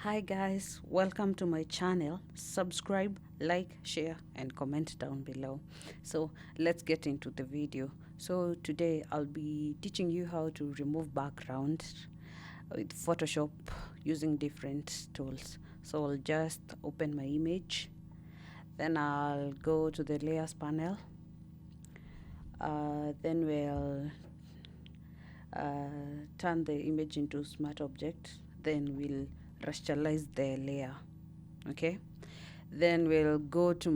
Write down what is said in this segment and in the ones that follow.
Hi guys, welcome to my channel. Subscribe, like, share and comment down below. So let's get into the video. So today I'll be teaching you how to remove background with Photoshop using different tools. So I'll just open my image, then I'll go to the layers panel. Then we'll turn the image into smart object. Then we'll rasterlize the layer. Okay, then we'll go to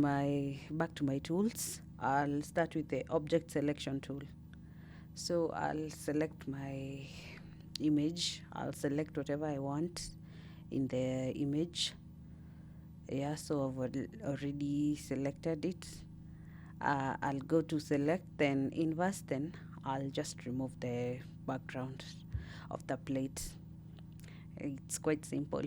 back to my tools. I'll start with the object selection tool. So I'll select my image. I'll select whatever I want in the image. Yeah, so I've already selected it. I'll go to select, then inverse, then I'll just remove the background of the plate. It's quite simple.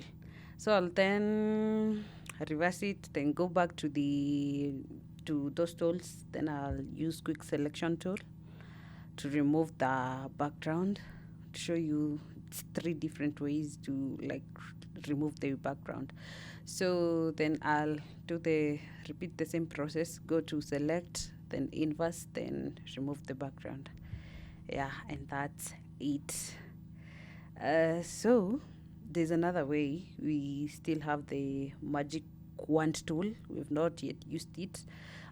So I'll then reverse it, then go back to those tools. Then I'll use quick selection tool to remove the background, to show you it's 3 different ways to remove the background. So then I'll repeat the same process, go to select, then inverse, then remove the background. Yeah, and that's it. So there's another way. We still have the magic wand tool. We've not yet used it.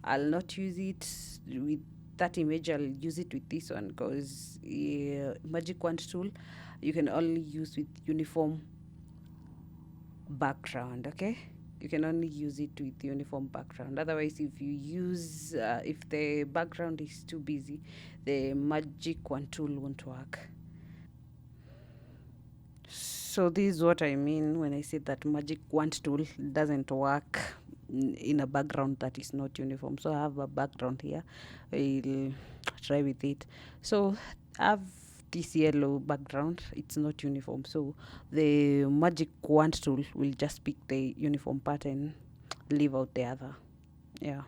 I'll not use it with that image. I'll use it with this one because magic wand tool you can only use with uniform background. Okay, you can only use it with uniform background. Otherwise, if the background is too busy, the magic wand tool won't work. So this is what I mean when I say that magic wand tool doesn't work in a background that is not uniform. So I have a background here. I'll try with it. So I have this yellow background. It's not uniform. So the magic wand tool will just pick the uniform pattern, leave out the other. Yeah.